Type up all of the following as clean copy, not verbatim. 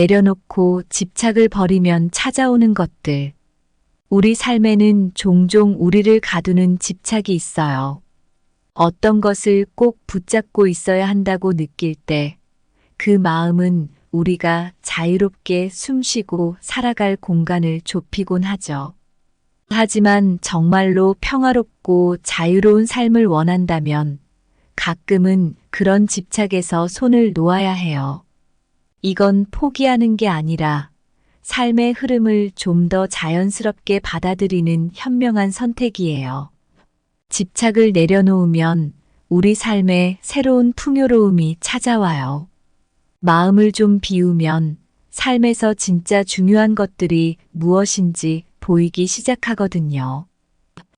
내려놓고 집착을 버리면 찾아오는 것들. 우리 삶에는 종종 우리를 가두는 집착이 있어요. 어떤 것을 꼭 붙잡고 있어야 한다고 느낄 때 그 마음은 우리가 자유롭게 숨쉬고 살아갈 공간을 좁히곤 하죠. 하지만 정말로 평화롭고 자유로운 삶을 원한다면 가끔은 그런 집착에서 손을 놓아야 해요. 이건 포기하는 게 아니라 삶의 흐름을 좀 더 자연스럽게 받아들이는 현명한 선택이에요. 집착을 내려놓으면 우리 삶에 새로운 풍요로움이 찾아와요. 마음을 좀 비우면 삶에서 진짜 중요한 것들이 무엇인지 보이기 시작하거든요.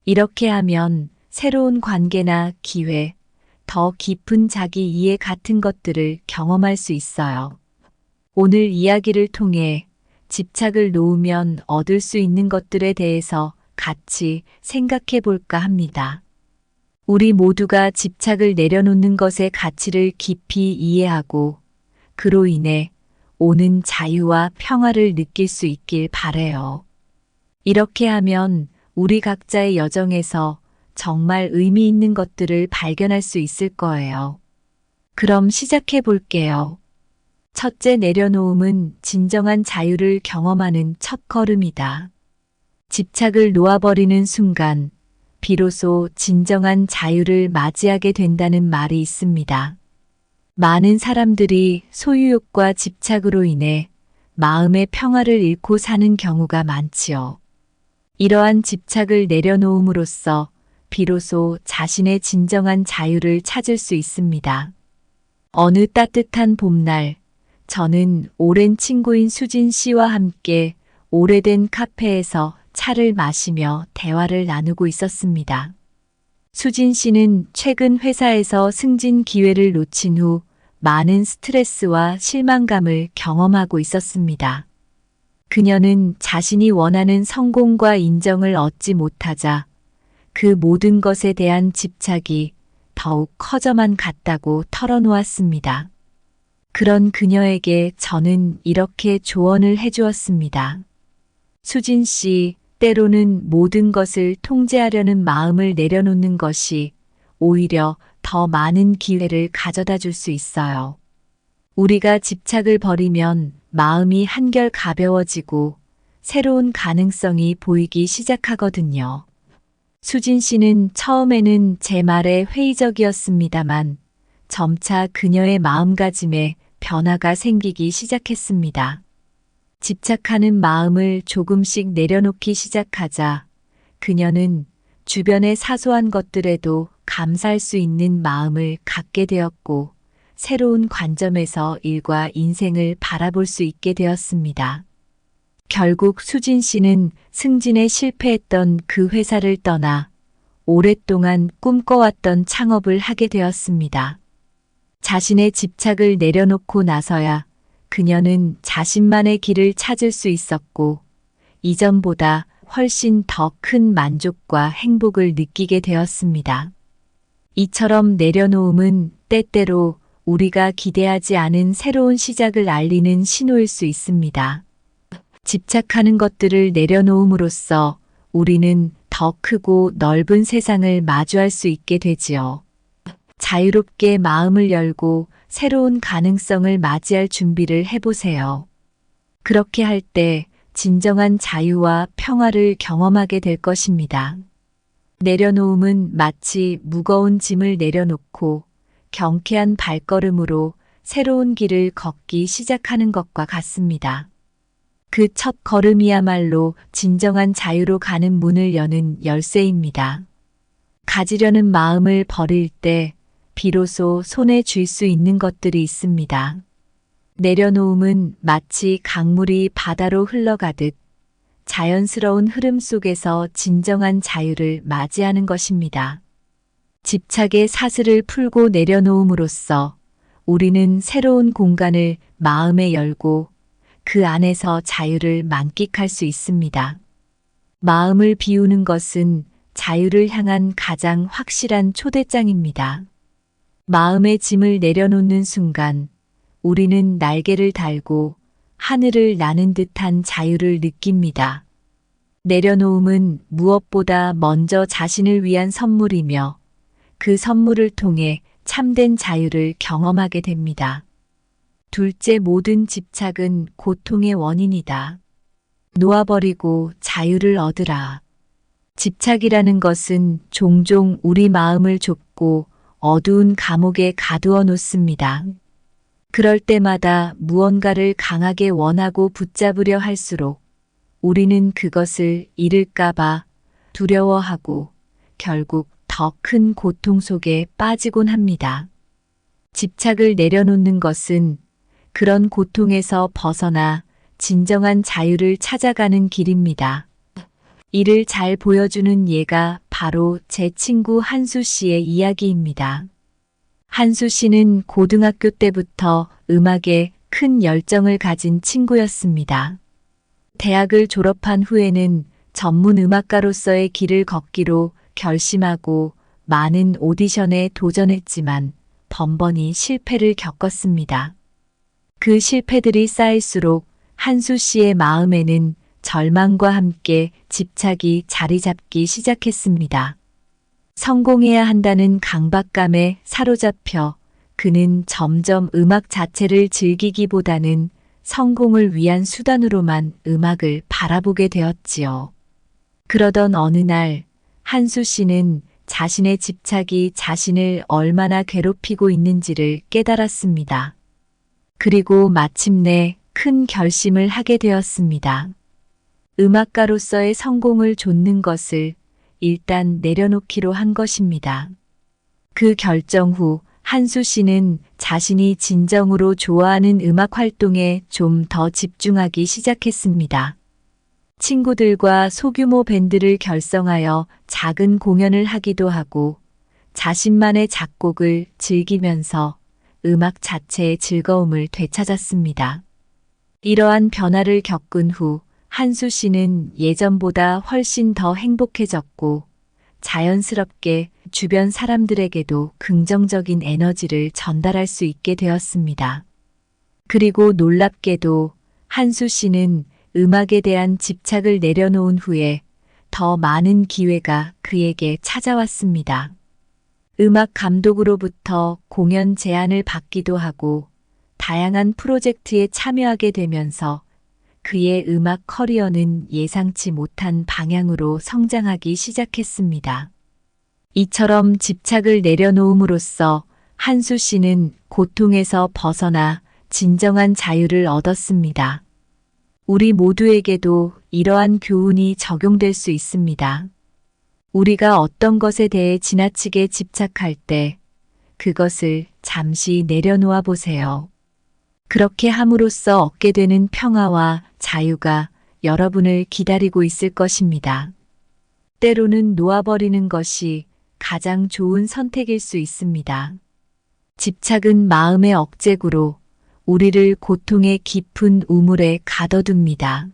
이렇게 하면 새로운 관계나 기회, 더 깊은 자기 이해 같은 것들을 경험할 수 있어요. 오늘 이야기를 통해 집착을 놓으면 얻을 수 있는 것들에 대해서 같이 생각해 볼까 합니다. 우리 모두가 집착을 내려놓는 것의 가치를 깊이 이해하고 그로 인해 오는 자유와 평화를 느낄 수 있길 바라요. 이렇게 하면 우리 각자의 여정에서 정말 의미 있는 것들을 발견할 수 있을 거예요. 그럼 시작해 볼게요. 첫째, 내려놓음은 진정한 자유를 경험하는 첫걸음이다. 집착을 놓아버리는 순간 비로소 진정한 자유를 맞이하게 된다는 말이 있습니다. 많은 사람들이 소유욕과 집착으로 인해 마음의 평화를 잃고 사는 경우가 많지요. 이러한 집착을 내려놓음으로써 비로소 자신의 진정한 자유를 찾을 수 있습니다. 어느 따뜻한 봄날, 저는 오랜 친구인 수진 씨와 함께 오래된 카페에서 차를 마시며 대화를 나누고 있었습니다. 수진 씨는 최근 회사에서 승진 기회를 놓친 후 많은 스트레스와 실망감을 경험하고 있었습니다. 그녀는 자신이 원하는 성공과 인정을 얻지 못하자 그 모든 것에 대한 집착이 더욱 커져만 갔다고 털어놓았습니다. 그런 그녀에게 저는 이렇게 조언을 해주었습니다. 수진 씨, 때로는 모든 것을 통제하려는 마음을 내려놓는 것이 오히려 더 많은 기회를 가져다 줄 수 있어요. 우리가 집착을 버리면 마음이 한결 가벼워지고 새로운 가능성이 보이기 시작하거든요. 수진 씨는 처음에는 제 말에 회의적이었습니다만 점차 그녀의 마음가짐에 변화가 생기기 시작했습니다. 집착하는 마음을 조금씩 내려놓기 시작하자 그녀는 주변의 사소한 것들에도 감사할 수 있는 마음을 갖게 되었고 새로운 관점에서 일과 인생을 바라볼 수 있게 되었습니다. 결국 수진 씨는 승진에 실패했던 그 회사를 떠나 오랫동안 꿈꿔왔던 창업을 하게 되었습니다. 자신의 집착을 내려놓고 나서야 그녀는 자신만의 길을 찾을 수 있었고 이전보다 훨씬 더 큰 만족과 행복을 느끼게 되었습니다. 이처럼 내려놓음은 때때로 우리가 기대하지 않은 새로운 시작을 알리는 신호일 수 있습니다. 집착하는 것들을 내려놓음으로써 우리는 더 크고 넓은 세상을 마주할 수 있게 되지요. 자유롭게 마음을 열고 새로운 가능성을 맞이할 준비를 해보세요. 그렇게 할 때 진정한 자유와 평화를 경험하게 될 것입니다. 내려놓음은 마치 무거운 짐을 내려놓고 경쾌한 발걸음으로 새로운 길을 걷기 시작하는 것과 같습니다. 그 첫 걸음이야말로 진정한 자유로 가는 문을 여는 열쇠입니다. 가지려는 마음을 버릴 때 비로소 손에 쥘 수 있는 것들이 있습니다. 내려놓음은 마치 강물이 바다로 흘러가듯 자연스러운 흐름 속에서 진정한 자유를 맞이하는 것입니다. 집착의 사슬을 풀고 내려놓음으로써 우리는 새로운 공간을 마음에 열고 그 안에서 자유를 만끽할 수 있습니다. 마음을 비우는 것은 자유를 향한 가장 확실한 초대장입니다. 마음의 짐을 내려놓는 순간 우리는 날개를 달고 하늘을 나는 듯한 자유를 느낍니다. 내려놓음은 무엇보다 먼저 자신을 위한 선물이며 그 선물을 통해 참된 자유를 경험하게 됩니다. 둘째, 모든 집착은 고통의 원인이다. 놓아버리고 자유를 얻으라. 집착이라는 것은 종종 우리 마음을 좁고 어두운 감옥에 가두어 놓습니다. 그럴 때마다 무언가를 강하게 원하고 붙잡으려 할수록 우리는 그것을 잃을까봐 두려워하고 결국 더 큰 고통 속에 빠지곤 합니다. 집착을 내려놓는 것은 그런 고통에서 벗어나 진정한 자유를 찾아가는 길입니다. 이를 잘 보여주는 예가 바로 제 친구 한수 씨의 이야기입니다. 한수 씨는 고등학교 때부터 음악에 큰 열정을 가진 친구였습니다. 대학을 졸업한 후에는 전문 음악가로서의 길을 걷기로 결심하고 많은 오디션에 도전했지만 번번이 실패를 겪었습니다. 그 실패들이 쌓일수록 한수 씨의 마음에는 절망과 함께 집착이 자리 잡기 시작했습니다. 성공해야 한다는 강박감에 사로잡혀 그는 점점 음악 자체를 즐기기보다는 성공을 위한 수단으로만 음악을 바라보게 되었지요. 그러던 어느 날 한수 씨는 자신의 집착이 자신을 얼마나 괴롭히고 있는지를 깨달았습니다. 그리고 마침내 큰 결심을 하게 되었습니다. 음악가로서의 성공을 좇는 것을 일단 내려놓기로 한 것입니다. 그 결정 후 한수 씨는 자신이 진정으로 좋아하는 음악 활동에 좀 더 집중하기 시작했습니다. 친구들과 소규모 밴드를 결성하여 작은 공연을 하기도 하고 자신만의 작곡을 즐기면서 음악 자체의 즐거움을 되찾았습니다. 이러한 변화를 겪은 후 한수 씨는 예전보다 훨씬 더 행복해졌고 자연스럽게 주변 사람들에게도 긍정적인 에너지를 전달할 수 있게 되었습니다. 그리고 놀랍게도 한수 씨는 음악에 대한 집착을 내려놓은 후에 더 많은 기회가 그에게 찾아왔습니다. 음악 감독으로부터 공연 제안을 받기도 하고 다양한 프로젝트에 참여하게 되면서 그의 음악 커리어는 예상치 못한 방향으로 성장하기 시작했습니다. 이처럼 집착을 내려놓음으로써 한수 씨는 고통에서 벗어나 진정한 자유를 얻었습니다. 우리 모두에게도 이러한 교훈이 적용될 수 있습니다. 우리가 어떤 것에 대해 지나치게 집착할 때 그것을 잠시 내려놓아 보세요. 그렇게 함으로써 얻게 되는 평화와 자유가 여러분을 기다리고 있을 것입니다. 때로는 놓아버리는 것이 가장 좋은 선택일 수 있습니다. 집착은 마음의 억제구로 우리를 고통의 깊은 우물에 가둬둡니다.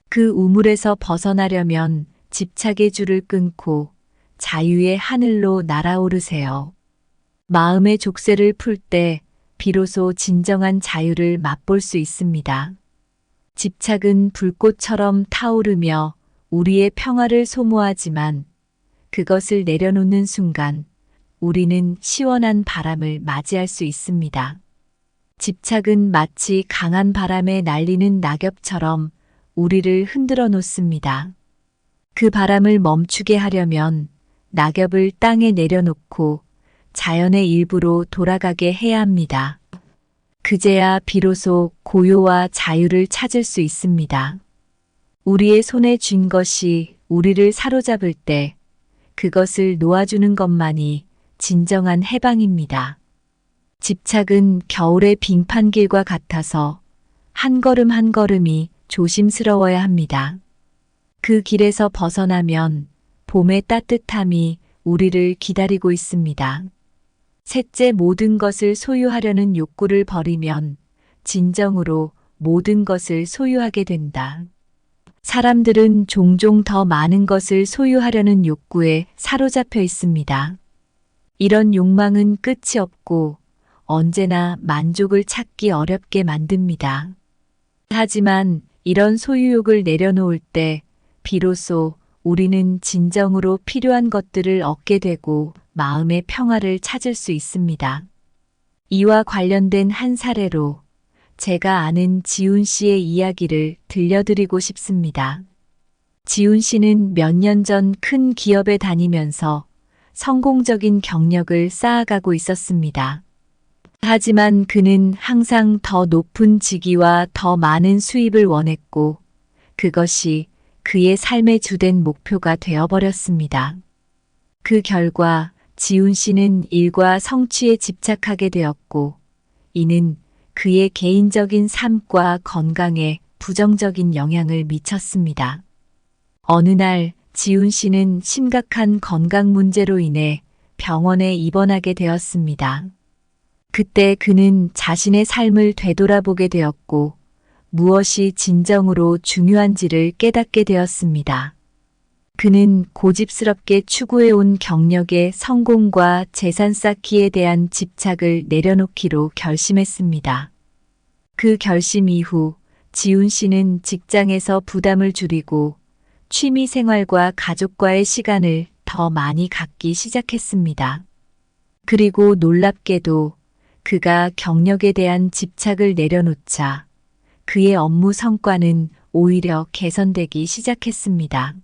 그 우물에서 벗어나려면 집착의 줄을 끊고 자유의 하늘로 날아오르세요. 마음의 족쇄를 풀 때 비로소 진정한 자유를 맛볼 수 있습니다. 집착은 불꽃처럼 타오르며 우리의 평화를 소모하지만 그것을 내려놓는 순간 우리는 시원한 바람을 맞이할 수 있습니다. 집착은 마치 강한 바람에 날리는 낙엽처럼 우리를 흔들어 놓습니다. 그 바람을 멈추게 하려면 낙엽을 땅에 내려놓고 자연의 일부로 돌아가게 해야 합니다. 그제야 비로소 고요와 자유를 찾을 수 있습니다. 우리의 손에 쥔 것이 우리를 사로잡을 때 그것을 놓아주는 것만이 진정한 해방입니다. 집착은 겨울의 빙판길과 같아서 한 걸음 한 걸음이 조심스러워야 합니다. 그 길에서 벗어나면 봄의 따뜻함이 우리를 기다리고 있습니다. 셋째, 모든 것을 소유하려는 욕구를 버리면 진정으로 모든 것을 소유하게 된다. 사람들은 종종 더 많은 것을 소유하려는 욕구에 사로잡혀 있습니다. 이런 욕망은 끝이 없고 언제나 만족을 찾기 어렵게 만듭니다. 하지만 이런 소유욕을 내려놓을 때 비로소 우리는 진정으로 필요한 것들을 얻게 되고 마음의 평화를 찾을 수 있습니다. 이와 관련된 한 사례로 제가 아는 지훈 씨의 이야기를 들려드리고 싶습니다. 지훈 씨는 몇 년 전 큰 기업에 다니면서 성공적인 경력을 쌓아가고 있었습니다. 하지만 그는 항상 더 높은 직위와 더 많은 수입을 원했고 그것이 그의 삶의 주된 목표가 되어버렸습니다. 그 결과 지훈 씨는 일과 성취에 집착하게 되었고 이는 그의 개인적인 삶과 건강에 부정적인 영향을 미쳤습니다. 어느 날 지훈 씨는 심각한 건강 문제로 인해 병원에 입원하게 되었습니다. 그때 그는 자신의 삶을 되돌아보게 되었고 무엇이 진정으로 중요한지를 깨닫게 되었습니다. 그는 고집스럽게 추구해온 경력의 성공과 재산 쌓기에 대한 집착을 내려놓기로 결심했습니다. 그 결심 이후 지훈 씨는 직장에서 부담을 줄이고 취미 생활과 가족과의 시간을 더 많이 갖기 시작했습니다. 그리고 놀랍게도 그가 경력에 대한 집착을 내려놓자 그의 업무 성과는 오히려 개선되기 시작했습니다.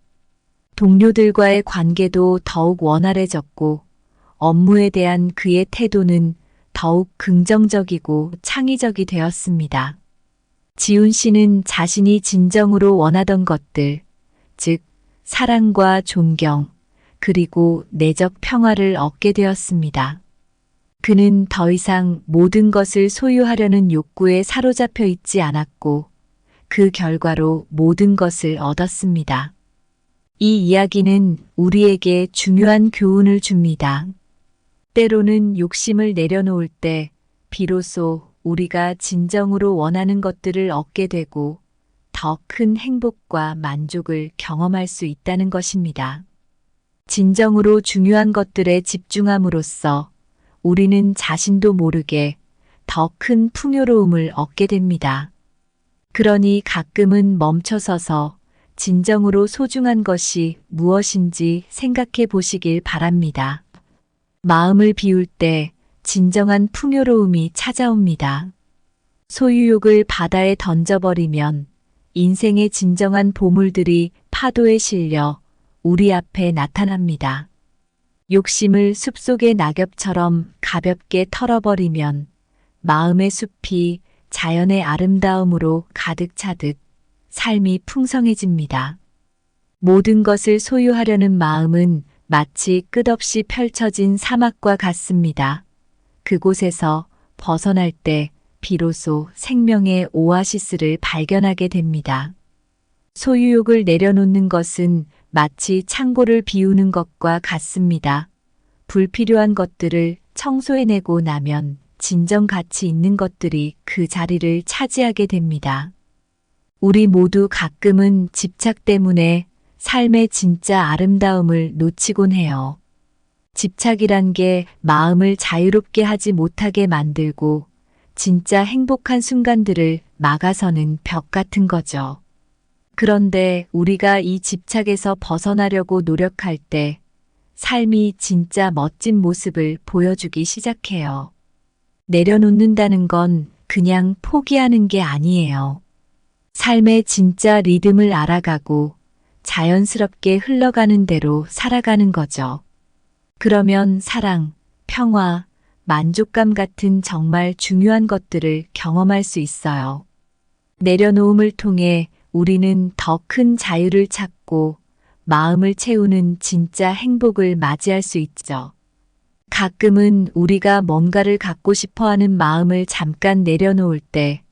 동료들과의 관계도 더욱 원활해졌고 업무에 대한 그의 태도는 더욱 긍정적이고 창의적이 되었습니다. 지훈 씨는 자신이 진정으로 원하던 것들, 즉 사랑과 존경, 그리고 내적 평화를 얻게 되었습니다. 그는 더 이상 모든 것을 소유하려는 욕구에 사로잡혀 있지 않았고 그 결과로 모든 것을 얻었습니다. 이 이야기는 우리에게 중요한 교훈을 줍니다. 때로는 욕심을 내려놓을 때 비로소 우리가 진정으로 원하는 것들을 얻게 되고 더 큰 행복과 만족을 경험할 수 있다는 것입니다. 진정으로 중요한 것들에 집중함으로써 우리는 자신도 모르게 더 큰 풍요로움을 얻게 됩니다. 그러니 가끔은 멈춰서서 진정으로 소중한 것이 무엇인지 생각해 보시길 바랍니다. 마음을 비울 때 진정한 풍요로움이 찾아옵니다. 소유욕을 바다에 던져버리면 인생의 진정한 보물들이 파도에 실려 우리 앞에 나타납니다. 욕심을 숲속의 낙엽처럼 가볍게 털어버리면 마음의 숲이 자연의 아름다움으로 가득 차듯 삶이 풍성해집니다. 모든 것을 소유하려는 마음은 마치 끝없이 펼쳐진 사막과 같습니다. 그곳에서 벗어날 때 비로소 생명의 오아시스를 발견하게 됩니다. 소유욕을 내려놓는 것은 마치 창고를 비우는 것과 같습니다. 불필요한 것들을 청소해내고 나면 진정 가치 있는 것들이 그 자리를 차지하게 됩니다. 우리 모두 가끔은 집착 때문에 삶의 진짜 아름다움을 놓치곤 해요. 집착이란 게 마음을 자유롭게 하지 못하게 만들고 진짜 행복한 순간들을 막아서는 벽 같은 거죠. 그런데 우리가 이 집착에서 벗어나려고 노력할 때 삶이 진짜 멋진 모습을 보여주기 시작해요. 내려놓는다는 건 그냥 포기하는 게 아니에요. 삶의 진짜 리듬을 알아가고 자연스럽게 흘러가는 대로 살아가는 거죠. 그러면 사랑, 평화, 만족감 같은 정말 중요한 것들을 경험할 수 있어요. 내려놓음을 통해 우리는 더 큰 자유를 찾고 마음을 채우는 진짜 행복을 맞이할 수 있죠. 가끔은 우리가 뭔가를 갖고 싶어 하는 마음을 잠깐 내려놓을 때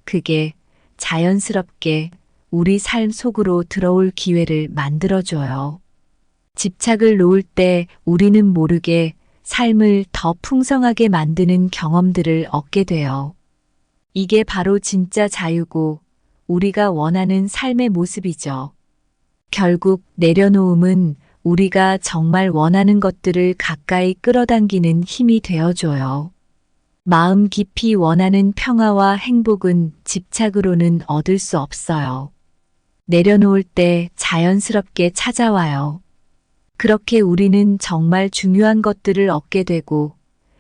그게 자연스럽게 우리 삶 속으로 들어올 기회를 만들어줘요. 집착을 놓을 때 우리는 모르게 삶을 더 풍성하게 만드는 경험들을 얻게 돼요. 이게 바로 진짜 자유고 우리가 원하는 삶의 모습이죠. 결국 내려놓음은 우리가 정말 원하는 것들을 가까이 끌어당기는 힘이 되어줘요. 마음 깊이 원하는 평화와 행복은 집착으로는 얻을 수 없어요. 내려놓을 때 자연스럽게 찾아와요. 그렇게 우리는 정말 중요한 것들을 얻게 되고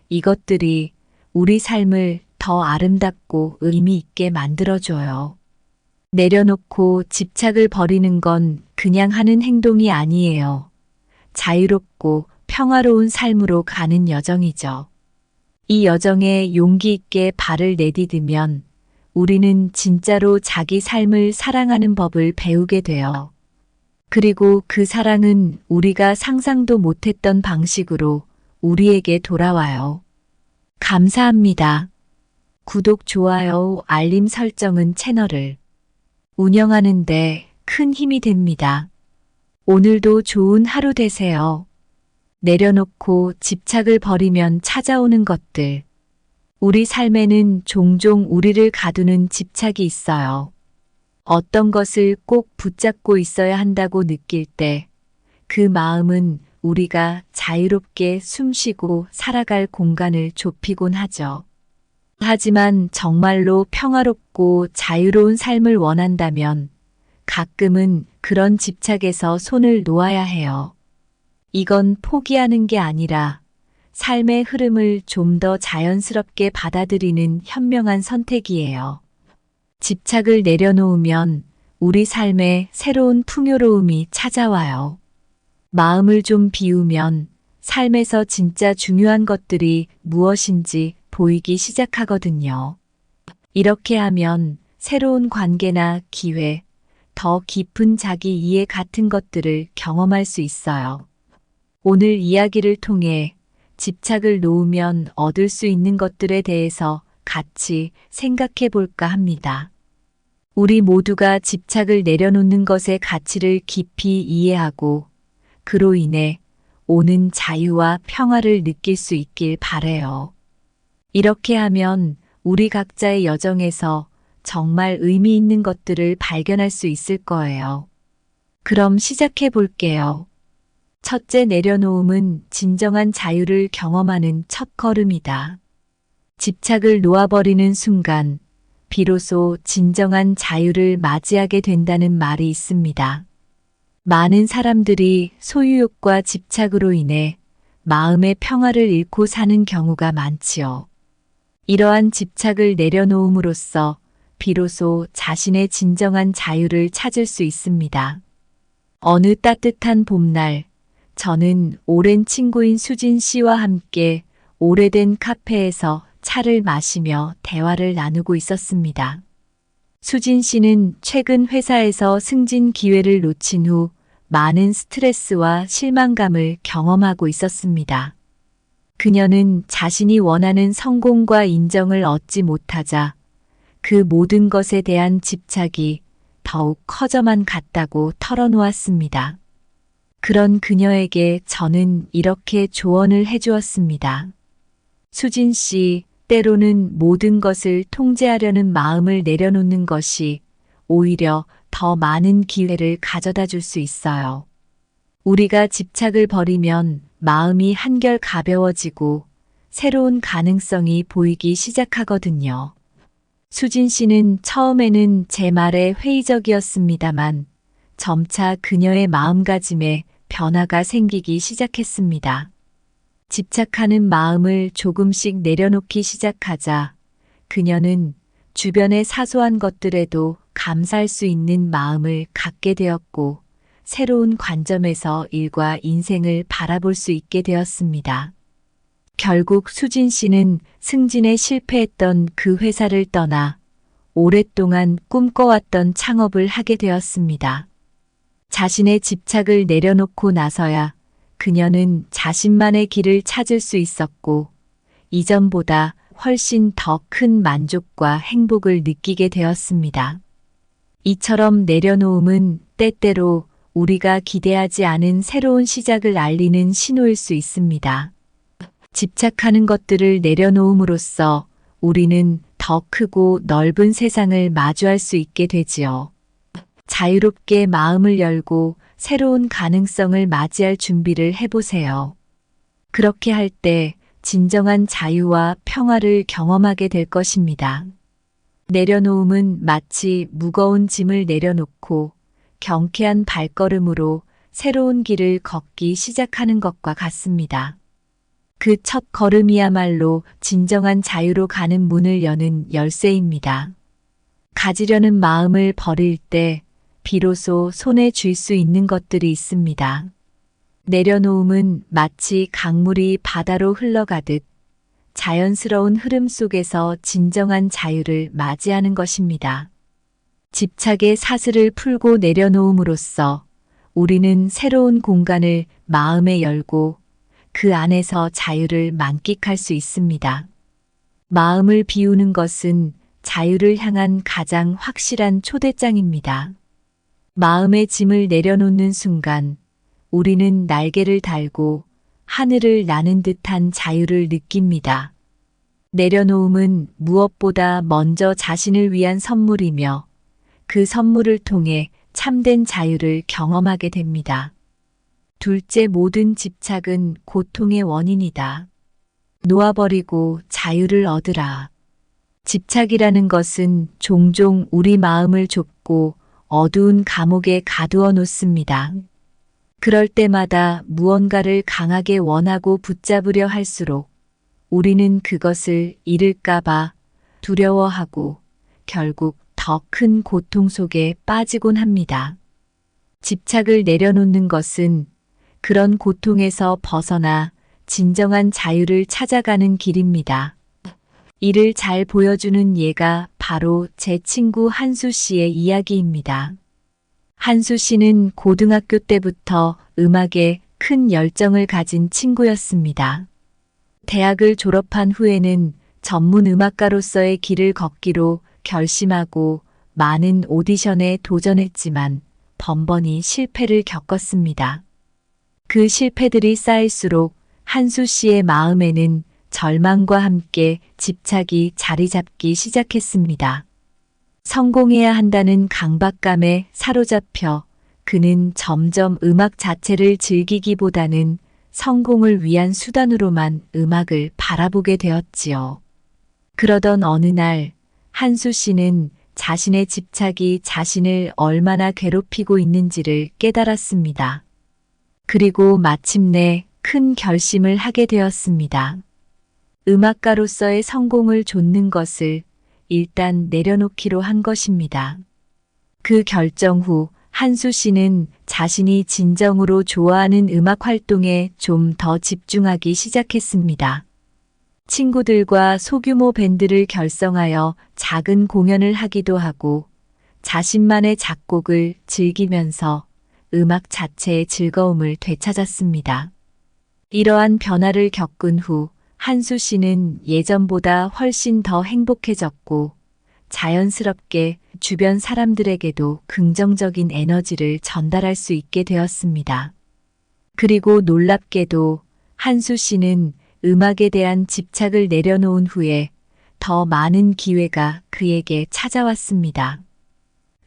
이것들이 우리 삶을 더 아름답고 의미 있게 만들어줘요. 내려놓고 집착을 버리는 건 그냥 하는 행동이 아니에요. 자유롭고 평화로운 삶으로 가는 여정이죠. 이 여정에 용기 있게 발을 내디디면 우리는 진짜로 자기 삶을 사랑하는 법을 배우게 돼요. 그리고 그 사랑은 우리가 상상도 못했던 방식으로 우리에게 돌아와요. 감사합니다. 구독, 좋아요, 알림 설정은 채널을 운영하는데 큰 힘이 됩니다. 오늘도 좋은 하루 되세요. 내려놓고 집착을 버리면 찾아오는 것들. 우리 삶에는 종종 우리를 가두는 집착이 있어요. 어떤 것을 꼭 붙잡고 있어야 한다고 느낄 때 그 마음은 우리가 자유롭게 숨쉬고 살아갈 공간을 좁히곤 하죠. 하지만 정말로 평화롭고 자유로운 삶을 원한다면 가끔은 그런 집착에서 손을 놓아야 해요. 이건 포기하는 게 아니라 삶의 흐름을 좀 더 자연스럽게 받아들이는 현명한 선택이에요. 집착을 내려놓으면 우리 삶에 새로운 풍요로움이 찾아와요. 마음을 좀 비우면 삶에서 진짜 중요한 것들이 무엇인지 보이기 시작하거든요. 이렇게 하면 새로운 관계나 기회, 더 깊은 자기 이해 같은 것들을 경험할 수 있어요. 오늘 이야기를 통해 집착을 놓으면 얻을 수 있는 것들에 대해서 같이 생각해 볼까 합니다. 우리 모두가 집착을 내려놓는 것의 가치를 깊이 이해하고 그로 인해 오는 자유와 평화를 느낄 수 있길 바라요. 이렇게 하면 우리 각자의 여정에서 정말 의미 있는 것들을 발견할 수 있을 거예요. 그럼 시작해 볼게요. 첫째, 내려놓음은 진정한 자유를 경험하는 첫걸음이다. 집착을 놓아버리는 순간 비로소 진정한 자유를 맞이하게 된다는 말이 있습니다. 많은 사람들이 소유욕과 집착으로 인해 마음의 평화를 잃고 사는 경우가 많지요. 이러한 집착을 내려놓음으로써 비로소 자신의 진정한 자유를 찾을 수 있습니다. 어느 따뜻한 봄날, 저는 오랜 친구인 수진 씨와 함께 오래된 카페에서 차를 마시며 대화를 나누고 있었습니다. 수진 씨는 최근 회사에서 승진 기회를 놓친 후 많은 스트레스와 실망감을 경험하고 있었습니다. 그녀는 자신이 원하는 성공과 인정을 얻지 못하자 그 모든 것에 대한 집착이 더욱 커져만 갔다고 털어놓았습니다. 그런 그녀에게 저는 이렇게 조언을 해주었습니다. 수진 씨, 때로는 모든 것을 통제하려는 마음을 내려놓는 것이 오히려 더 많은 기회를 가져다 줄 수 있어요. 우리가 집착을 버리면 마음이 한결 가벼워지고 새로운 가능성이 보이기 시작하거든요. 수진 씨는 처음에는 제 말에 회의적이었습니다만 점차 그녀의 마음가짐에 변화가 생기기 시작했습니다. 집착하는 마음을 조금씩 내려놓기 시작하자 그녀는 주변의 사소한 것들에도 감사할 수 있는 마음을 갖게 되었고 새로운 관점에서 일과 인생을 바라볼 수 있게 되었습니다. 결국 수진 씨는 승진에 실패했던 그 회사를 떠나 오랫동안 꿈꿔왔던 창업을 하게 되었습니다. 자신의 집착을 내려놓고 나서야 그녀는 자신만의 길을 찾을 수 있었고 이전보다 훨씬 더 큰 만족과 행복을 느끼게 되었습니다. 이처럼 내려놓음은 때때로 우리가 기대하지 않은 새로운 시작을 알리는 신호일 수 있습니다. 집착하는 것들을 내려놓음으로써 우리는 더 크고 넓은 세상을 마주할 수 있게 되지요. 자유롭게 마음을 열고 새로운 가능성을 맞이할 준비를 해보세요. 그렇게 할 때 진정한 자유와 평화를 경험하게 될 것입니다. 내려놓음은 마치 무거운 짐을 내려놓고 경쾌한 발걸음으로 새로운 길을 걷기 시작하는 것과 같습니다. 그 첫 걸음이야말로 진정한 자유로 가는 문을 여는 열쇠입니다. 가지려는 마음을 버릴 때 비로소 손에 쥘 수 있는 것들이 있습니다. 내려놓음은 마치 강물이 바다로 흘러가듯 자연스러운 흐름 속에서 진정한 자유를 맞이하는 것입니다. 집착의 사슬을 풀고 내려놓음으로써 우리는 새로운 공간을 마음에 열고 그 안에서 자유를 만끽할 수 있습니다. 마음을 비우는 것은 자유를 향한 가장 확실한 초대장입니다. 마음의 짐을 내려놓는 순간 우리는 날개를 달고 하늘을 나는 듯한 자유를 느낍니다. 내려놓음은 무엇보다 먼저 자신을 위한 선물이며 그 선물을 통해 참된 자유를 경험하게 됩니다. 둘째, 모든 집착은 고통의 원인이다. 놓아버리고 자유를 얻으라. 집착이라는 것은 종종 우리 마음을 좁고 어두운 감옥에 가두어 놓습니다. 그럴 때마다 무언가를 강하게 원하고 붙잡으려 할수록 우리는 그것을 잃을까봐 두려워하고 결국 더 큰 고통 속에 빠지곤 합니다. 집착을 내려놓는 것은 그런 고통에서 벗어나 진정한 자유를 찾아가는 길입니다. 이를 잘 보여주는 예가 바로 제 친구 한수 씨의 이야기입니다. 한수 씨는 고등학교 때부터 음악에 큰 열정을 가진 친구였습니다. 대학을 졸업한 후에는 전문 음악가로서의 길을 걷기로 결심하고 많은 오디션에 도전했지만 번번이 실패를 겪었습니다. 그 실패들이 쌓일수록 한수 씨의 마음에는 절망과 함께 집착이 자리 잡기 시작했습니다. 성공해야 한다는 강박감에 사로잡혀 그는 점점 음악 자체를 즐기기보다는 성공을 위한 수단으로만 음악을 바라보게 되었지요. 그러던 어느 날 한수 씨는 자신의 집착이 자신을 얼마나 괴롭히고 있는지를 깨달았습니다. 그리고 마침내 큰 결심을 하게 되었습니다. 음악가로서의 성공을 좇는 것을 일단 내려놓기로 한 것입니다. 그 결정 후 한수 씨는 자신이 진정으로 좋아하는 음악 활동에 좀 더 집중하기 시작했습니다. 친구들과 소규모 밴드를 결성하여 작은 공연을 하기도 하고 자신만의 작곡을 즐기면서 음악 자체의 즐거움을 되찾았습니다. 이러한 변화를 겪은 후 한수 씨는 예전보다 훨씬 더 행복해졌고 자연스럽게 주변 사람들에게도 긍정적인 에너지를 전달할 수 있게 되었습니다. 그리고 놀랍게도 한수 씨는 음악에 대한 집착을 내려놓은 후에 더 많은 기회가 그에게 찾아왔습니다.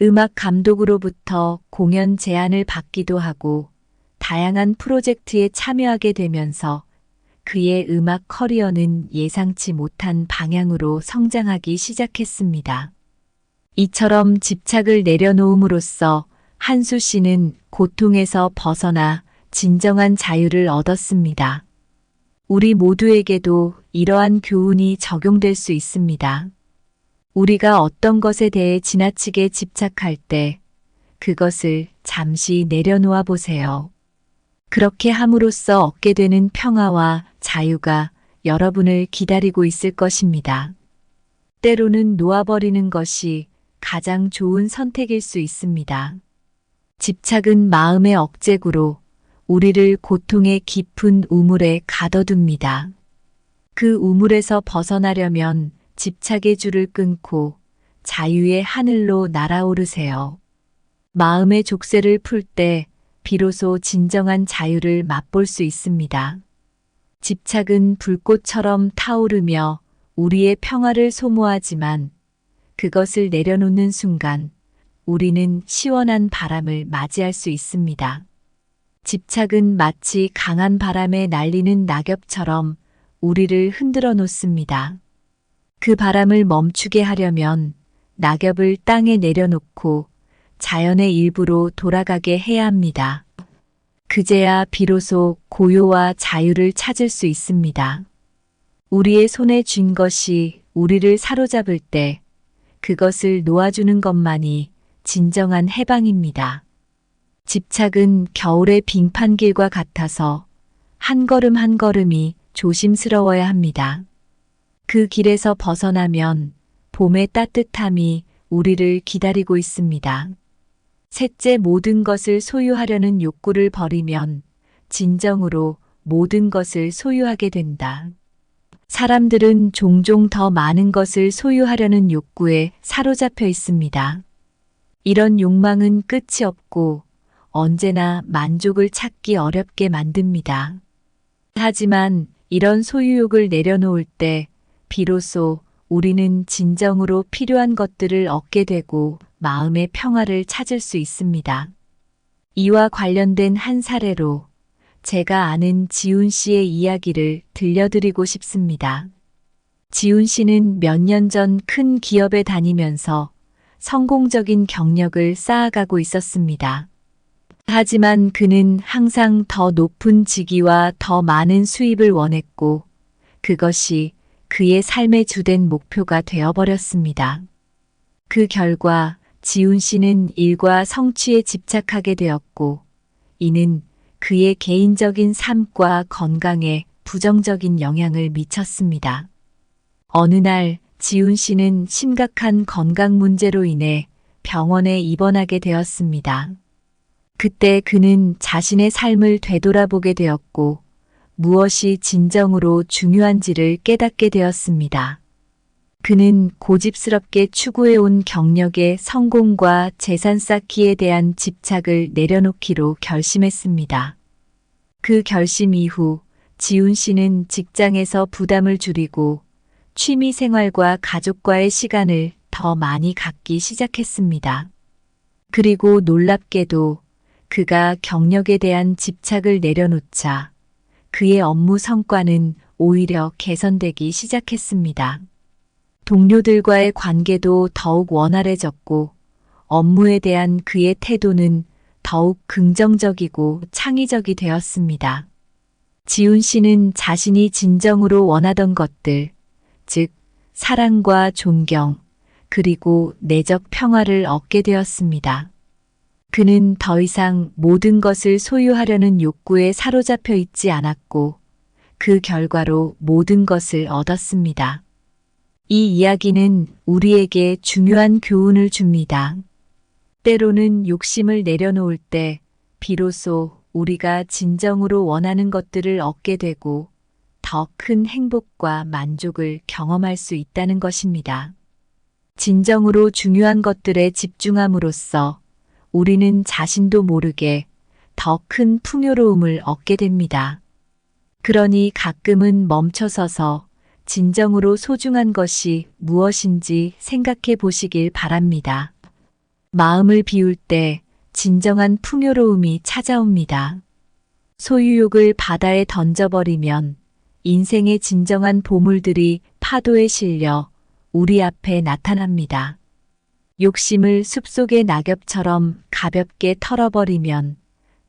음악 감독으로부터 공연 제안을 받기도 하고 다양한 프로젝트에 참여하게 되면서 그의 음악 커리어는 예상치 못한 방향으로 성장하기 시작했습니다. 이처럼 집착을 내려놓음으로써 한수 씨는 고통에서 벗어나 진정한 자유를 얻었습니다. 우리 모두에게도 이러한 교훈이 적용될 수 있습니다. 우리가 어떤 것에 대해 지나치게 집착할 때 그것을 잠시 내려놓아 보세요. 그렇게 함으로써 얻게 되는 평화와 자유가 여러분을 기다리고 있을 것입니다. 때로는 놓아버리는 것이 가장 좋은 선택일 수 있습니다. 집착은 마음의 억제구로 우리를 고통의 깊은 우물에 가둬둡니다. 그 우물에서 벗어나려면 집착의 줄을 끊고 자유의 하늘로 날아오르세요. 마음의 족쇄를 풀 때 비로소 진정한 자유를 맛볼 수 있습니다. 집착은 불꽃처럼 타오르며 우리의 평화를 소모하지만 그것을 내려놓는 순간 우리는 시원한 바람을 맞이할 수 있습니다. 집착은 마치 강한 바람에 날리는 낙엽처럼 우리를 흔들어 놓습니다. 그 바람을 멈추게 하려면 낙엽을 땅에 내려놓고 자연의 일부로 돌아가게 해야 합니다. 그제야 비로소 고요와 자유를 찾을 수 있습니다. 우리의 손에 쥔 것이 우리를 사로잡을 때 그것을 놓아주는 것만이 진정한 해방입니다. 집착은 겨울의 빙판길과 같아서 한 걸음 한 걸음이 조심스러워야 합니다. 그 길에서 벗어나면 봄의 따뜻함이 우리를 기다리고 있습니다. 셋째, 모든 것을 소유하려는 욕구를 버리면 진정으로 모든 것을 소유하게 된다. 사람들은 종종 더 많은 것을 소유하려는 욕구에 사로잡혀 있습니다. 이런 욕망은 끝이 없고 언제나 만족을 찾기 어렵게 만듭니다. 하지만 이런 소유욕을 내려놓을 때 비로소 우리는 진정으로 필요한 것들을 얻게 되고 마음의 평화를 찾을 수 있습니다. 이와 관련된 한 사례로 제가 아는 지훈 씨의 이야기를 들려드리고 싶습니다. 지훈 씨는 몇 년 전 큰 기업에 다니면서 성공적인 경력을 쌓아가고 있었습니다. 하지만 그는 항상 더 높은 직위와 더 많은 수입을 원했고 그것이 그의 삶의 주된 목표가 되어버렸습니다. 그 결과 지훈 씨는 일과 성취에 집착하게 되었고 이는 그의 개인적인 삶과 건강에 부정적인 영향을 미쳤습니다. 어느 날 지훈 씨는 심각한 건강 문제로 인해 병원에 입원하게 되었습니다. 그때 그는 자신의 삶을 되돌아보게 되었고 무엇이 진정으로 중요한지를 깨닫게 되었습니다. 그는 고집스럽게 추구해온 경력의 성공과 재산 쌓기에 대한 집착을 내려놓기로 결심했습니다. 그 결심 이후 지훈 씨는 직장에서 부담을 줄이고 취미 생활과 가족과의 시간을 더 많이 갖기 시작했습니다. 그리고 놀랍게도 그가 경력에 대한 집착을 내려놓자 그의 업무 성과는 오히려 개선되기 시작했습니다. 동료들과의 관계도 더욱 원활해졌고 업무에 대한 그의 태도는 더욱 긍정적이고 창의적이 되었습니다. 지훈 씨는 자신이 진정으로 원하던 것들, 즉 사랑과 존경, 그리고 내적 평화를 얻게 되었습니다. 그는 더 이상 모든 것을 소유하려는 욕구에 사로잡혀 있지 않았고 그 결과로 모든 것을 얻었습니다. 이 이야기는 우리에게 중요한 교훈을 줍니다. 때로는 욕심을 내려놓을 때 비로소 우리가 진정으로 원하는 것들을 얻게 되고 더 큰 행복과 만족을 경험할 수 있다는 것입니다. 진정으로 중요한 것들에 집중함으로써 우리는 자신도 모르게 더 큰 풍요로움을 얻게 됩니다. 그러니 가끔은 멈춰서서 진정으로 소중한 것이 무엇인지 생각해 보시길 바랍니다. 마음을 비울 때 진정한 풍요로움이 찾아옵니다. 소유욕을 바다에 던져버리면 인생의 진정한 보물들이 파도에 실려 우리 앞에 나타납니다. 욕심을 숲속의 낙엽처럼 가볍게 털어버리면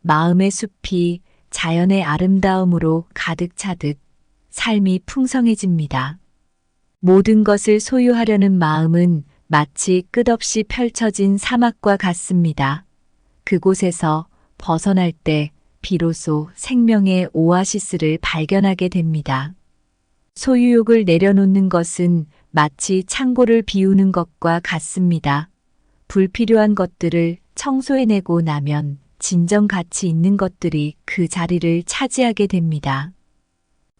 마음의 숲이 자연의 아름다움으로 가득 차듯 삶이 풍성해집니다. 모든 것을 소유하려는 마음은 마치 끝없이 펼쳐진 사막과 같습니다. 그곳에서 벗어날 때 비로소 생명의 오아시스를 발견하게 됩니다. 소유욕을 내려놓는 것은 마치 창고를 비우는 것과 같습니다. 불필요한 것들을 청소해내고 나면 진정 가치 있는 것들이 그 자리를 차지하게 됩니다.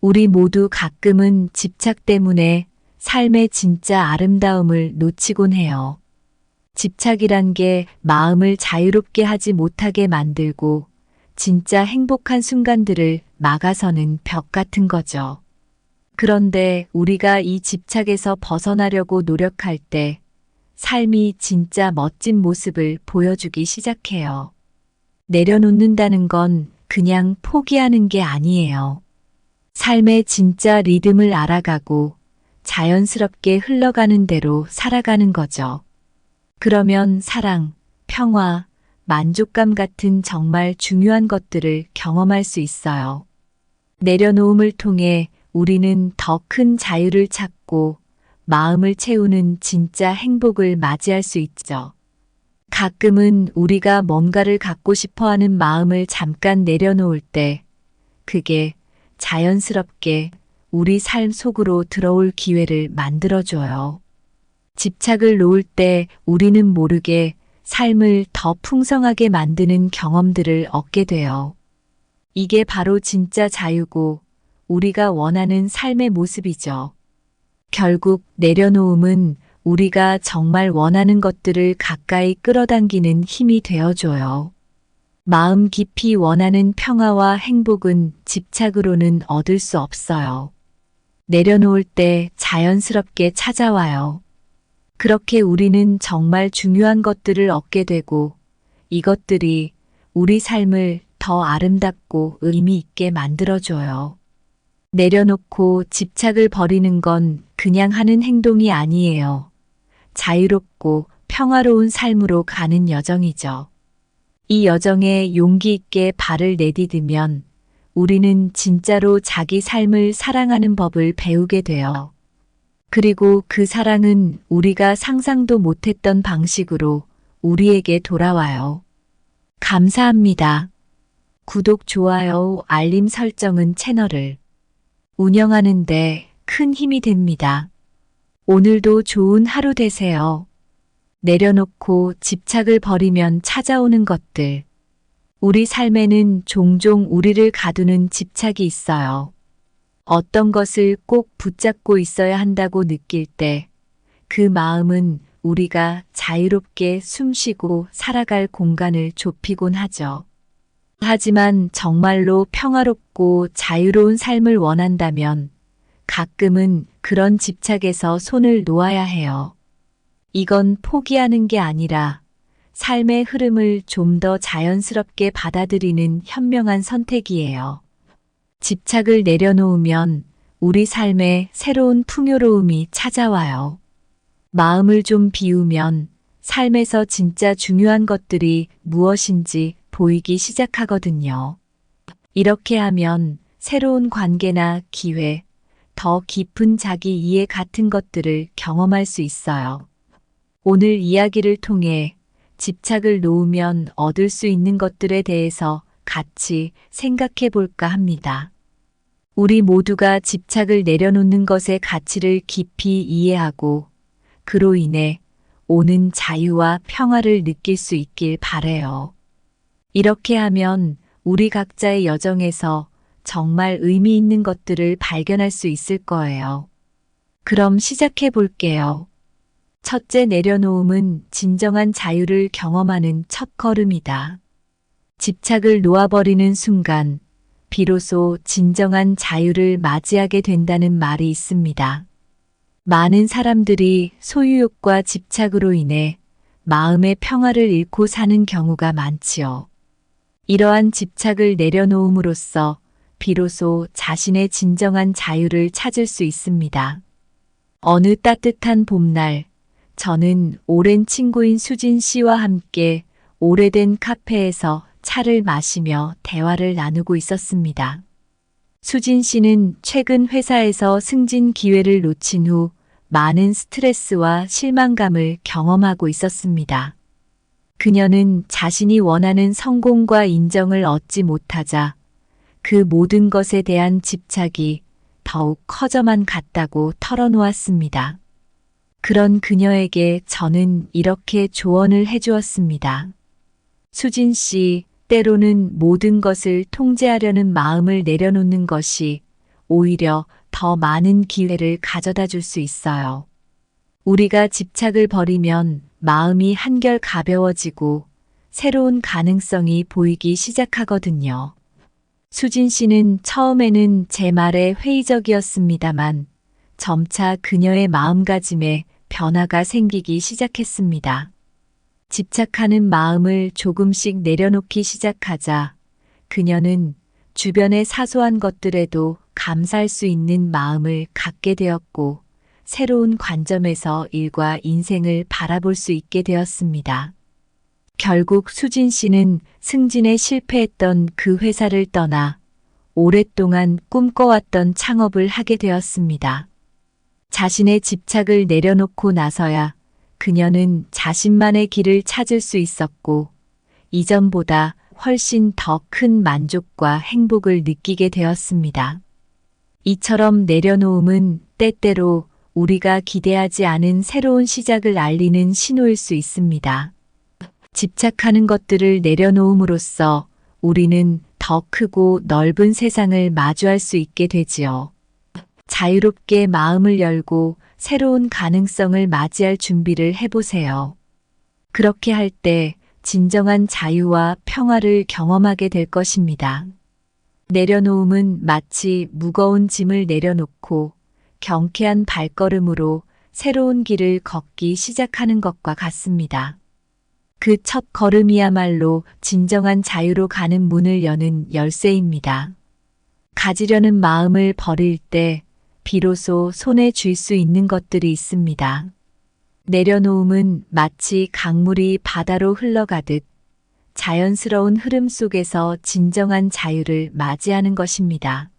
우리 모두 가끔은 집착 때문에 삶의 진짜 아름다움을 놓치곤 해요. 집착이란 게 마음을 자유롭게 하지 못하게 만들고 진짜 행복한 순간들을 막아서는 벽 같은 거죠. 그런데 우리가 이 집착에서 벗어나려고 노력할 때 삶이 진짜 멋진 모습을 보여주기 시작해요. 내려놓는다는 건 그냥 포기하는 게 아니에요. 삶의 진짜 리듬을 알아가고 자연스럽게 흘러가는 대로 살아가는 거죠. 그러면 사랑, 평화, 만족감 같은 정말 중요한 것들을 경험할 수 있어요. 내려놓음을 통해 우리는 더 큰 자유를 찾고 마음을 채우는 진짜 행복을 맞이할 수 있죠. 가끔은 우리가 뭔가를 갖고 싶어 하는 마음을 잠깐 내려놓을 때 그게 자연스럽게 우리 삶 속으로 들어올 기회를 만들어줘요. 집착을 놓을 때 우리는 모르게 삶을 더 풍성하게 만드는 경험들을 얻게 돼요. 이게 바로 진짜 자유고 우리가 원하는 삶의 모습이죠. 결국 내려놓음은 우리가 정말 원하는 것들을 가까이 끌어당기는 힘이 되어줘요. 마음 깊이 원하는 평화와 행복은 집착으로는 얻을 수 없어요. 내려놓을 때 자연스럽게 찾아와요. 그렇게 우리는 정말 중요한 것들을 얻게 되고 이것들이 우리 삶을 더 아름답고 의미 있게 만들어줘요. 내려놓고 집착을 버리는 건 그냥 하는 행동이 아니에요. 자유롭고 평화로운 삶으로 가는 여정이죠. 이 여정에 용기 있게 발을 내디디면 우리는 진짜로 자기 삶을 사랑하는 법을 배우게 돼요. 그리고 그 사랑은 우리가 상상도 못했던 방식으로 우리에게 돌아와요. 감사합니다. 구독, 좋아요, 알림 설정은 채널을 운영하는데 큰 힘이 됩니다. 오늘도 좋은 하루 되세요. 내려놓고 집착을 버리면 찾아오는 것들. 우리 삶에는 종종 우리를 가두는 집착이 있어요. 어떤 것을 꼭 붙잡고 있어야 한다고 느낄 때 그 마음은 우리가 자유롭게 숨쉬고 살아갈 공간을 좁히곤 하죠. 하지만 정말로 평화롭고 자유로운 삶을 원한다면 가끔은 그런 집착에서 손을 놓아야 해요. 이건 포기하는 게 아니라 삶의 흐름을 좀 더 자연스럽게 받아들이는 현명한 선택이에요. 집착을 내려놓으면 우리 삶에 새로운 풍요로움이 찾아와요. 마음을 좀 비우면 삶에서 진짜 중요한 것들이 무엇인지 보이기 시작하거든요. 이렇게 하면 새로운 관계나 기회, 더 깊은 자기 이해 같은 것들을 경험할 수 있어요. 오늘 이야기를 통해 집착을 놓으면 얻을 수 있는 것들에 대해서 같이 생각해 볼까 합니다. 우리 모두가 집착을 내려놓는 것의 가치를 깊이 이해하고 그로 인해 오는 자유와 평화를 느낄 수 있길 바라요. 이렇게 하면 우리 각자의 여정에서 정말 의미 있는 것들을 발견할 수 있을 거예요. 그럼 시작해 볼게요. 첫째, 내려놓음은 진정한 자유를 경험하는 첫걸음이다. 집착을 놓아버리는 순간 비로소 진정한 자유를 맞이하게 된다는 말이 있습니다. 많은 사람들이 소유욕과 집착으로 인해 마음의 평화를 잃고 사는 경우가 많지요. 이러한 집착을 내려놓음으로써 비로소 자신의 진정한 자유를 찾을 수 있습니다. 어느 따뜻한 봄날, 저는 오랜 친구인 수진 씨와 함께 오래된 카페에서 차를 마시며 대화를 나누고 있었습니다. 수진 씨는 최근 회사에서 승진 기회를 놓친 후 많은 스트레스와 실망감을 경험하고 있었습니다. 그녀는 자신이 원하는 성공과 인정을 얻지 못하자 그 모든 것에 대한 집착이 더욱 커져만 갔다고 털어놓았습니다. 그런 그녀에게 저는 이렇게 조언을 해주었습니다. 수진 씨, 때로는 모든 것을 통제하려는 마음을 내려놓는 것이 오히려 더 많은 기회를 가져다 줄 수 있어요. 우리가 집착을 버리면 마음이 한결 가벼워지고 새로운 가능성이 보이기 시작하거든요. 수진 씨는 처음에는 제 말에 회의적이었습니다만 점차 그녀의 마음가짐에 변화가 생기기 시작했습니다. 집착하는 마음을 조금씩 내려놓기 시작하자 그녀는 주변의 사소한 것들에도 감사할 수 있는 마음을 갖게 되었고, 새로운 관점에서 일과 인생을 바라볼 수 있게 되었습니다. 결국 수진 씨는 승진에 실패했던 그 회사를 떠나 오랫동안 꿈꿔왔던 창업을 하게 되었습니다. 자신의 집착을 내려놓고 나서야 그녀는 자신만의 길을 찾을 수 있었고, 이전보다 훨씬 더 큰 만족과 행복을 느끼게 되었습니다. 이처럼 내려놓음은 때때로 우리가 기대하지 않은 새로운 시작을 알리는 신호일 수 있습니다. 집착하는 것들을 내려놓음으로써 우리는 더 크고 넓은 세상을 마주할 수 있게 되지요. 자유롭게 마음을 열고 새로운 가능성을 맞이할 준비를 해보세요. 그렇게 할 때 진정한 자유와 평화를 경험하게 될 것입니다. 내려놓음은 마치 무거운 짐을 내려놓고 경쾌한 발걸음으로 새로운 길을 걷기 시작하는 것과 같습니다. 그 첫 걸음이야말로 진정한 자유로 가는 문을 여는 열쇠입니다. 가지려는 마음을 버릴 때 비로소 손에 쥘 수 있는 것들이 있습니다. 내려놓음은 마치 강물이 바다로 흘러가듯 자연스러운 흐름 속에서 진정한 자유를 맞이하는 것입니다.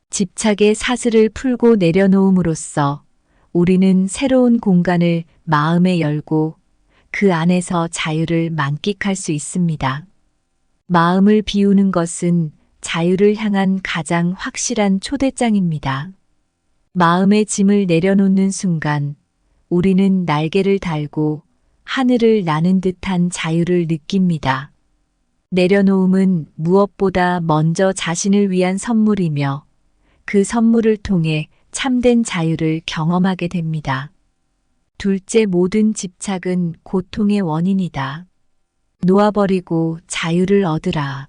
집착의 사슬을 풀고 내려놓음으로써 우리는 새로운 공간을 마음에 열고 그 안에서 자유를 만끽할 수 있습니다. 마음을 비우는 것은 자유를 향한 가장 확실한 초대장입니다. 마음의 짐을 내려놓는 순간 우리는 날개를 달고 하늘을 나는 듯한 자유를 느낍니다. 내려놓음은 무엇보다 먼저 자신을 위한 선물이며 그 선물을 통해 참된 자유를 경험하게 됩니다. 둘째, 모든 집착은 고통의 원인이다. 놓아버리고 자유를 얻으라.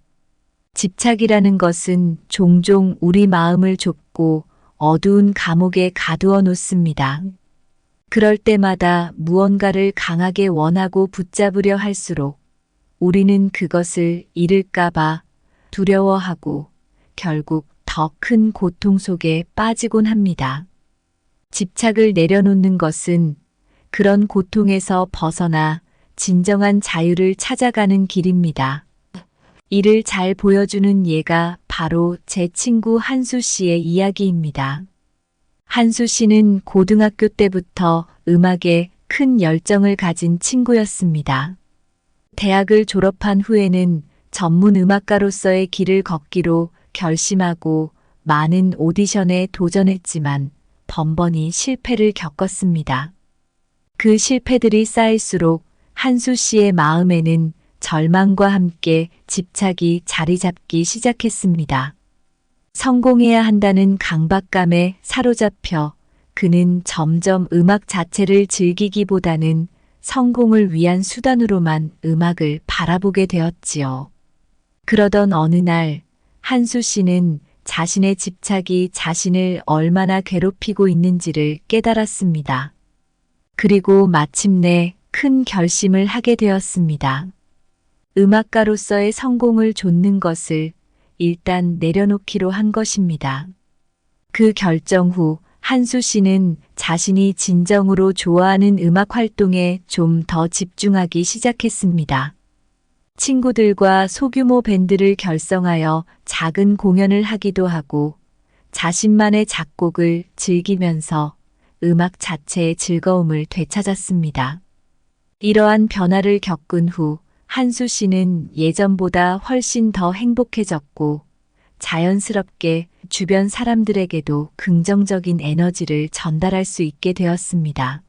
집착이라는 것은 종종 우리 마음을 좁고 어두운 감옥에 가두어 놓습니다. 그럴 때마다 무언가를 강하게 원하고 붙잡으려 할수록 우리는 그것을 잃을까봐 두려워하고 결국 더 큰 고통 속에 빠지곤 합니다. 집착을 내려놓는 것은 그런 고통에서 벗어나 진정한 자유를 찾아가는 길입니다. 이를 잘 보여주는 예가 바로 제 친구 한수 씨의 이야기입니다. 한수 씨는 고등학교 때부터 음악에 큰 열정을 가진 친구였습니다. 대학을 졸업한 후에는 전문 음악가로서의 길을 걷기로 결심하고 많은 오디션에 도전했지만 번번이 실패를 겪었습니다. 그 실패들이 쌓일수록 한수 씨의 마음에는 절망과 함께 집착이 자리 잡기 시작했습니다. 성공해야 한다는 강박감에 사로잡혀 그는 점점 음악 자체를 즐기기보다는 성공을 위한 수단으로만 음악을 바라보게 되었지요. 그러던 어느 날 한수 씨는 자신의 집착이 자신을 얼마나 괴롭히고 있는지를 깨달았습니다. 그리고 마침내 큰 결심을 하게 되었습니다. 음악가로서의 성공을 좇는 것을 일단 내려놓기로 한 것입니다. 그 결정 후 한수 씨는 자신이 진정으로 좋아하는 음악 활동에 좀 더 집중하기 시작했습니다. 친구들과 소규모 밴드를 결성하여 작은 공연을 하기도 하고 자신만의 작곡을 즐기면서 음악 자체의 즐거움을 되찾았습니다. 이러한 변화를 겪은 후 한수 씨는 예전보다 훨씬 더 행복해졌고 자연스럽게 주변 사람들에게도 긍정적인 에너지를 전달할 수 있게 되었습니다.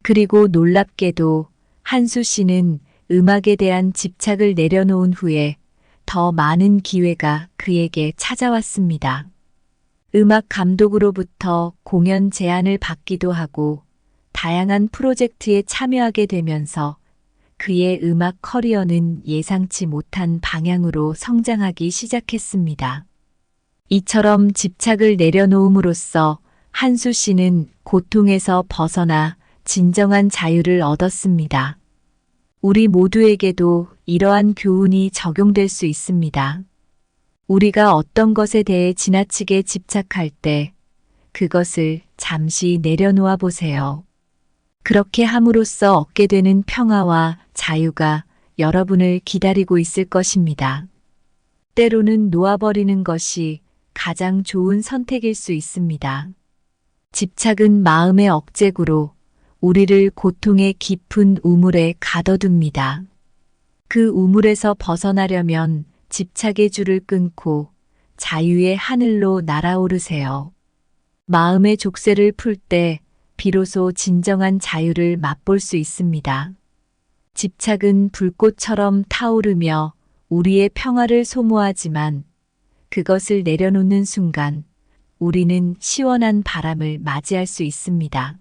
그리고 놀랍게도 한수 씨는 음악에 대한 집착을 내려놓은 후에 더 많은 기회가 그에게 찾아왔습니다. 음악 감독으로부터 공연 제안을 받기도 하고 다양한 프로젝트에 참여하게 되면서 그의 음악 커리어는 예상치 못한 방향으로 성장하기 시작했습니다. 이처럼 집착을 내려놓음으로써 한수 씨는 고통에서 벗어나 진정한 자유를 얻었습니다. 우리 모두에게도 이러한 교훈이 적용될 수 있습니다. 우리가 어떤 것에 대해 지나치게 집착할 때 그것을 잠시 내려놓아 보세요. 그렇게 함으로써 얻게 되는 평화와 자유가 여러분을 기다리고 있을 것입니다. 때로는 놓아버리는 것이 가장 좋은 선택일 수 있습니다. 집착은 마음의 억제구로 우리를 고통의 깊은 우물에 가둬둡니다. 그 우물에서 벗어나려면 집착의 줄을 끊고 자유의 하늘로 날아오르세요. 마음의 족쇄를 풀 때 비로소 진정한 자유를 맛볼 수 있습니다. 집착은 불꽃처럼 타오르며 우리의 평화를 소모하지만 그것을 내려놓는 순간 우리는 시원한 바람을 맞이할 수 있습니다.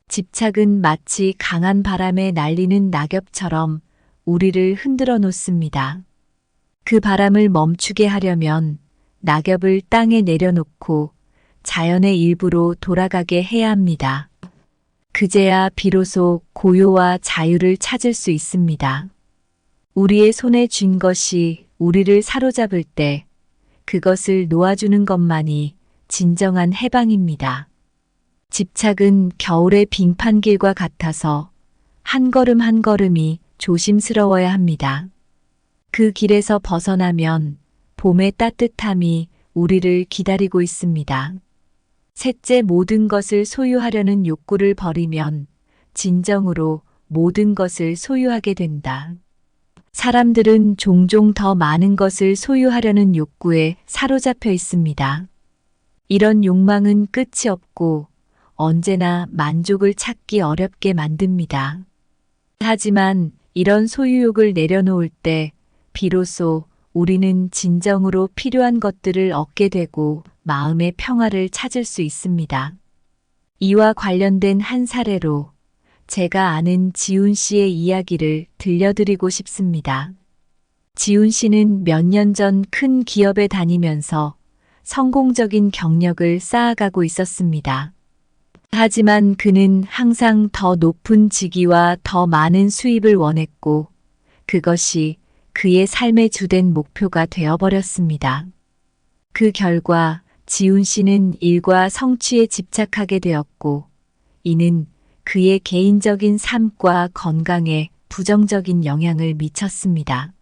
집착은 마치 강한 바람에 날리는 낙엽처럼 우리를 흔들어 놓습니다. 그 바람을 멈추게 하려면 낙엽을 땅에 내려놓고 자연의 일부로 돌아가게 해야 합니다. 그제야 비로소 고요와 자유를 찾을 수 있습니다. 우리의 손에 쥔 것이 우리를 사로잡을 때 그것을 놓아주는 것만이 진정한 해방입니다. 집착은 겨울의 빙판길과 같아서 한 걸음 한 걸음이 조심스러워야 합니다. 그 길에서 벗어나면 봄의 따뜻함이 우리를 기다리고 있습니다. 셋째, 모든 것을 소유하려는 욕구를 버리면 진정으로 모든 것을 소유하게 된다. 사람들은 종종 더 많은 것을 소유하려는 욕구에 사로잡혀 있습니다. 이런 욕망은 끝이 없고 언제나 만족을 찾기 어렵게 만듭니다. 하지만 이런 소유욕을 내려놓을 때 비로소 우리는 진정으로 필요한 것들을 얻게 되고 마음의 평화를 찾을 수 있습니다. 이와 관련된 한 사례로 제가 아는 지훈 씨의 이야기를 들려드리고 싶습니다. 지훈 씨는 몇 년 전 큰 기업에 다니면서 성공적인 경력을 쌓아가고 있었습니다. 하지만 그는 항상 더 높은 직위와 더 많은 수입을 원했고 그것이 그의 삶의 주된 목표가 되어버렸습니다. 그 결과 지훈 씨는 일과 성취에 집착하게 되었고 이는 그의 개인적인 삶과 건강에 부정적인 영향을 미쳤습니다.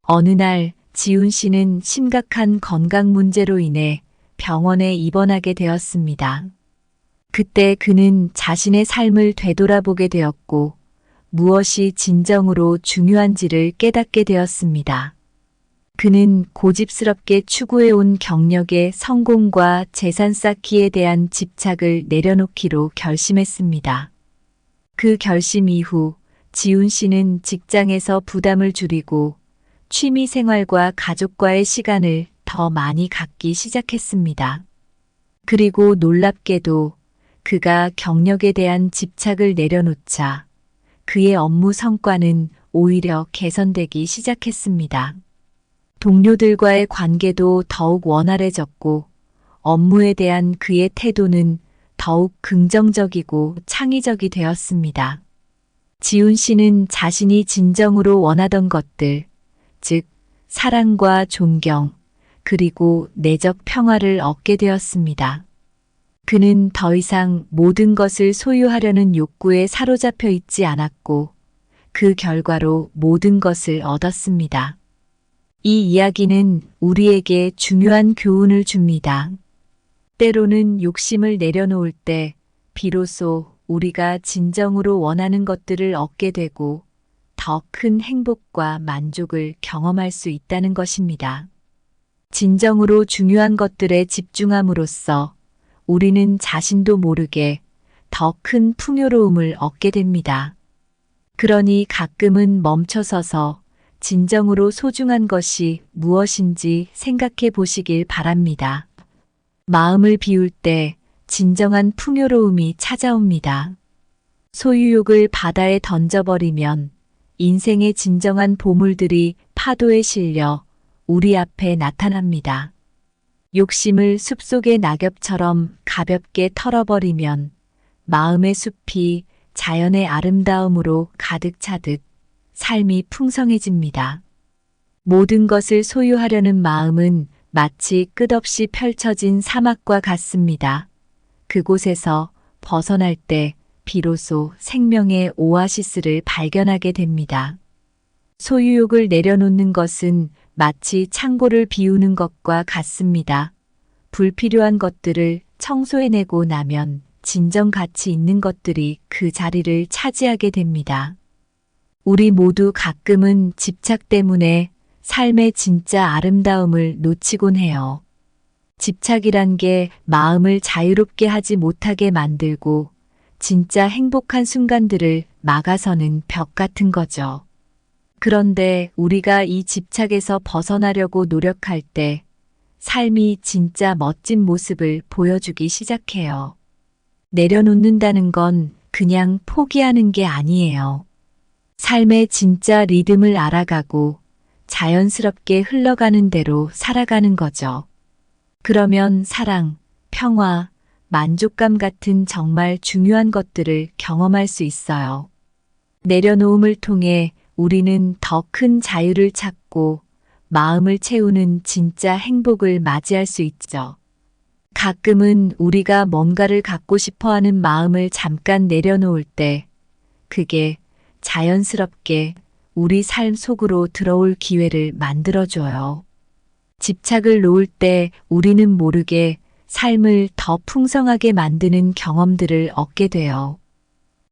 어느 날 지훈 씨는 심각한 건강 문제로 인해 병원에 입원하게 되었습니다. 그때 그는 자신의 삶을 되돌아보게 되었고 무엇이 진정으로 중요한지를 깨닫게 되었습니다. 그는 고집스럽게 추구해온 경력의 성공과 재산 쌓기에 대한 집착을 내려놓기로 결심했습니다. 그 결심 이후 지훈 씨는 직장에서 부담을 줄이고 취미 생활과 가족과의 시간을 더 많이 갖기 시작했습니다. 그리고 놀랍게도 그가 경력에 대한 집착을 내려놓자 그의 업무 성과는 오히려 개선되기 시작했습니다. 동료들과의 관계도 더욱 원활해졌고 업무에 대한 그의 태도는 더욱 긍정적이고 창의적이 되었습니다. 지훈 씨는 자신이 진정으로 원하던 것들, 즉 사랑과 존경, 그리고 내적 평화를 얻게 되었습니다. 그는 더 이상 모든 것을 소유하려는 욕구에 사로잡혀 있지 않았고 그 결과로 모든 것을 얻었습니다. 이 이야기는 우리에게 중요한 교훈을 줍니다. 때로는 욕심을 내려놓을 때 비로소 우리가 진정으로 원하는 것들을 얻게 되고 더 큰 행복과 만족을 경험할 수 있다는 것입니다. 진정으로 중요한 것들에 집중함으로써 우리는 자신도 모르게 더 큰 풍요로움을 얻게 됩니다. 그러니 가끔은 멈춰서서 진정으로 소중한 것이 무엇인지 생각해 보시길 바랍니다. 마음을 비울 때 진정한 풍요로움이 찾아옵니다. 소유욕을 바다에 던져버리면 인생의 진정한 보물들이 파도에 실려 우리 앞에 나타납니다. 욕심을 숲속의 낙엽처럼 가볍게 털어버리면 마음의 숲이 자연의 아름다움으로 가득 차듯 삶이 풍성해집니다. 모든 것을 소유하려는 마음은 마치 끝없이 펼쳐진 사막과 같습니다. 그곳에서 벗어날 때 비로소 생명의 오아시스를 발견하게 됩니다. 소유욕을 내려놓는 것은 마치 창고를 비우는 것과 같습니다. 불필요한 것들을 청소해내고 나면 진정 가치 있는 것들이 그 자리를 차지하게 됩니다. 우리 모두 가끔은 집착 때문에 삶의 진짜 아름다움을 놓치곤 해요. 집착이란 게 마음을 자유롭게 하지 못하게 만들고 진짜 행복한 순간들을 막아서는 벽 같은 거죠. 그런데 우리가 이 집착에서 벗어나려고 노력할 때 삶이 진짜 멋진 모습을 보여주기 시작해요. 내려놓는다는 건 그냥 포기하는 게 아니에요. 삶의 진짜 리듬을 알아가고 자연스럽게 흘러가는 대로 살아가는 거죠. 그러면 사랑, 평화, 만족감 같은 정말 중요한 것들을 경험할 수 있어요. 내려놓음을 통해 우리는 더 큰 자유를 찾고 마음을 채우는 진짜 행복을 맞이할 수 있죠. 가끔은 우리가 뭔가를 갖고 싶어 하는 마음을 잠깐 내려놓을 때 그게 자연스럽게 우리 삶 속으로 들어올 기회를 만들어줘요. 집착을 놓을 때 우리는 모르게 삶을 더 풍성하게 만드는 경험들을 얻게 돼요.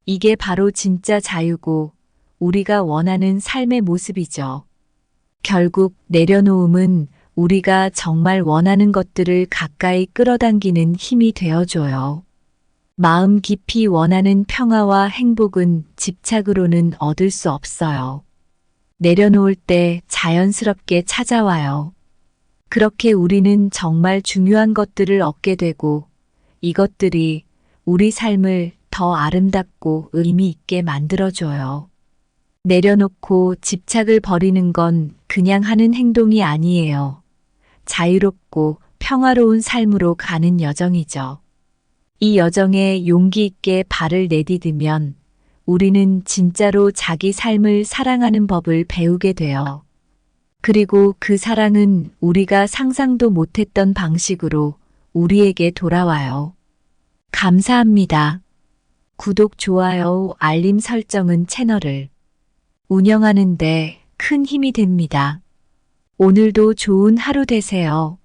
이게 바로 진짜 자유고 우리가 원하는 삶의 모습이죠. 결국 내려놓음은 우리가 정말 원하는 것들을 가까이 끌어당기는 힘이 되어줘요. 마음 깊이 원하는 평화와 행복은 집착으로는 얻을 수 없어요. 내려놓을 때 자연스럽게 찾아와요. 그렇게 우리는 정말 중요한 것들을 얻게 되고 이것들이 우리 삶을 더 아름답고 의미 있게 만들어줘요. 내려놓고 집착을 버리는 건 그냥 하는 행동이 아니에요. 자유롭고 평화로운 삶으로 가는 여정이죠. 이 여정에 용기 있게 발을 내디디면 우리는 진짜로 자기 삶을 사랑하는 법을 배우게 돼요. 그리고 그 사랑은 우리가 상상도 못했던 방식으로 우리에게 돌아와요. 감사합니다. 구독, 좋아요, 알림 설정은 채널을 운영하는 데 큰 힘이 됩니다. 오늘도 좋은 하루 되세요.